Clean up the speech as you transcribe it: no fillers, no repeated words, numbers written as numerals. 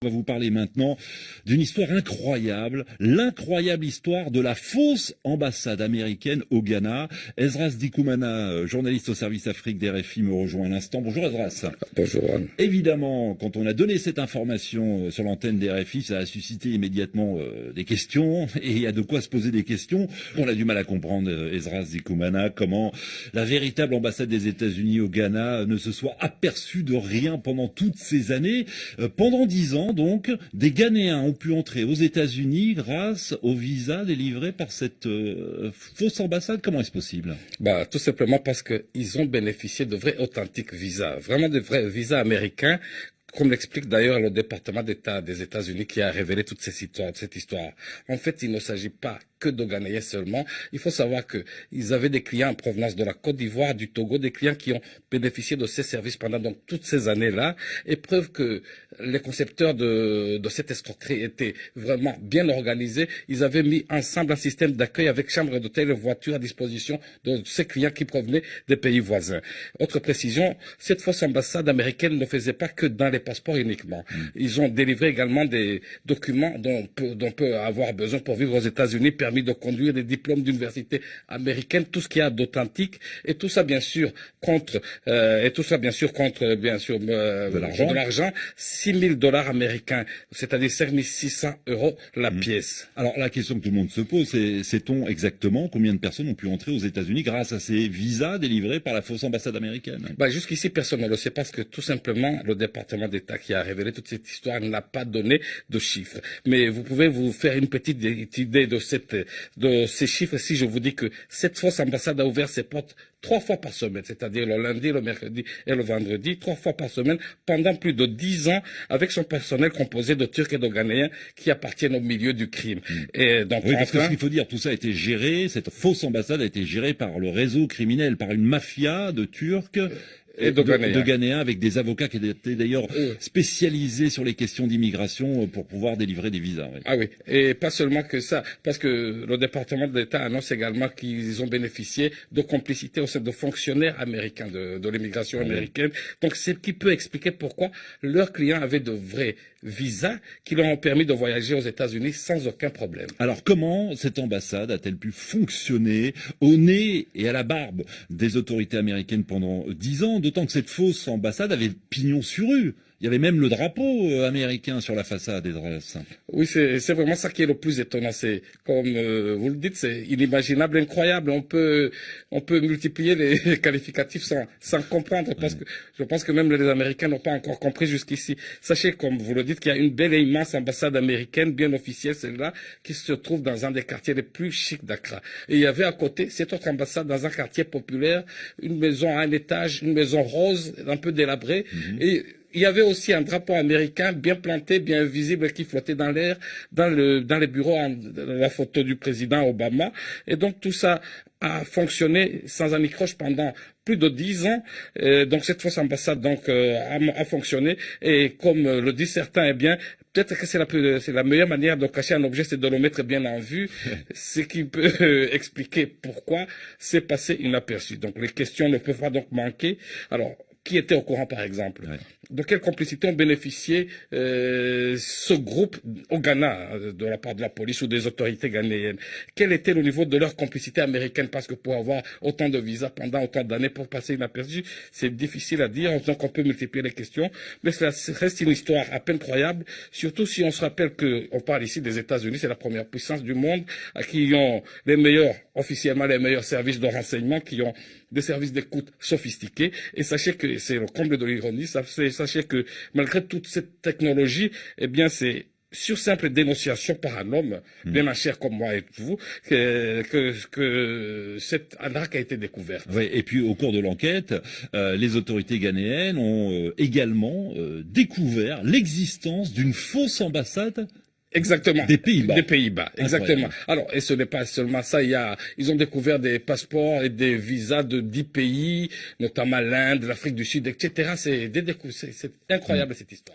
On va vous parler maintenant d'une histoire incroyable, l'incroyable histoire de la fausse ambassade américaine au Ghana. Esdras Dikoumana, journaliste au service Afrique d'RFI, me rejoint à l'instant. Bonjour Esdras. Bonjour Anne. Évidemment, quand on a donné cette information sur l'antenne d'RFI, ça a suscité immédiatement des questions, et il y a de quoi se poser des questions. On a du mal à comprendre, Esdras Dikoumana, comment la véritable ambassade des États-Unis au Ghana ne se soit aperçue de rien pendant toutes ces années. Pendant 10 ans, donc, des Ghanéens ont pu entrer aux États-Unis grâce au visa délivré par cette fausse ambassade. Comment est-ce possible? Tout simplement parce qu'ils ont bénéficié de vrais authentiques visas, vraiment de vrais visas américains, comme l'explique d'ailleurs le département d'État des États-Unis qui a révélé toute cette histoire. En fait, il ne s'agit pas que de Ghanéens seulement. Il faut savoir qu'ils avaient des clients en provenance de la Côte d'Ivoire, du Togo, des clients qui ont bénéficié de ces services pendant donc toutes ces années-là. Et preuve que les concepteurs de cette escroquerie étaient vraiment bien organisés. Ils avaient mis ensemble un système d'accueil avec chambre d'hôtel et voiture à disposition de ces clients qui provenaient des pays voisins. Autre précision, cette fausse ambassade américaine ne faisait pas que dans les passeports uniquement. Ils ont délivré également des documents dont on peut avoir besoin pour vivre aux États-Unis, permis de conduire, des diplômes d'université américaine, tout ce qu'il y a d'authentique, et tout ça bien sûr contre de l'argent, 6 000 dollars américains, c'est-à-dire 5 600 € la pièce. Alors la question que tout le monde se pose, c'est sait-on exactement combien de personnes ont pu entrer aux États-Unis grâce à ces visas délivrés par la fausse ambassade américaine? Jusqu'ici, personne ne le sait parce que tout simplement, le département d'État qui a révélé toute cette histoire n'a pas donné de chiffres. Mais vous pouvez vous faire une petite idée de ces chiffres si je vous dis que cette fausse ambassade a ouvert ses portes 3 fois par semaine, c'est-à-dire le lundi, le mercredi et le vendredi, 3 fois par semaine, pendant plus de 10 ans, avec son personnel composé de Turcs et de Ghanéens qui appartiennent au milieu du crime. Et donc, oui, parce que ce qu'il faut dire, tout ça a été géré, cette fausse ambassade a été gérée par le réseau criminel, par une mafia de Turcs et de Ghanéens, avec des avocats qui étaient d'ailleurs spécialisés sur les questions d'immigration pour pouvoir délivrer des visas. Oui. Ah oui, et pas seulement que ça, parce que le département de l'État annonce également qu'ils ont bénéficié de complicité au sein de fonctionnaires américains, de l'immigration américaine. Donc c'est ce qui peut expliquer pourquoi leurs clients avaient de vrais visas qui leur ont permis de voyager aux États-Unis sans aucun problème. Alors comment cette ambassade a-t-elle pu fonctionner au nez et à la barbe des autorités américaines pendant 10 ans? D'autant que cette fausse ambassade avait pignon sur rue. Il y avait même le drapeau américain sur la façade des Esdras. Oui, c'est vraiment ça qui est le plus étonnant. C'est, comme vous le dites, c'est inimaginable, incroyable. On peut multiplier les qualificatifs sans comprendre, parce que je pense que même les Américains n'ont pas encore compris jusqu'ici. Sachez, comme vous le dites, qu'il y a une belle et immense ambassade américaine, bien officielle, celle-là, qui se trouve dans un des quartiers les plus chics d'Accra. Et il y avait à côté cette autre ambassade dans un quartier populaire, une maison à un étage, une maison rose, un peu délabrée, et il y avait aussi un drapeau américain bien planté, bien visible, qui flottait dans l'air, dans les bureaux, la photo du président Obama. Et donc tout ça a fonctionné sans anicroche pendant plus de 10 ans. Donc cette fausse ambassade a fonctionné. Et comme le disent certains, peut-être que c'est la meilleure manière de cacher un objet, c'est de le mettre bien en vue, ce qui peut expliquer pourquoi c'est passé inaperçu. Donc les questions ne peuvent pas donc manquer. Alors, qui était au courant, par exemple? De quelle complicité ont bénéficié ce groupe au Ghana, de la part de la police ou des autorités ghanéennes? Quel était le niveau de leur complicité américaine? Parce que pour avoir autant de visas pendant autant d'années pour passer inaperçu, c'est difficile à dire. Donc on peut multiplier les questions, mais cela reste une histoire à peine croyable, surtout si on se rappelle qu'on parle ici des États-Unis, c'est la première puissance du monde, qui ont officiellement les meilleurs services de renseignement, qui ont des services d'écoute sophistiqués. Et sachez que c'est le comble de l'ironie. Sachez que malgré toute cette technologie, c'est sur simple dénonciation par un homme, bien en chair comme moi et vous, que cette arnaque a été découverte. Oui, et puis au cours de l'enquête, les autorités ghanéennes ont également découvert l'existence d'une fausse ambassade. Exactement. Des Pays-Bas. Des Pays-Bas, exactement. Alors, et ce n'est pas seulement ça, ils ont découvert des passeports et des visas de 10 pays, notamment l'Inde, l'Afrique du Sud, etc. C'est incroyable cette histoire.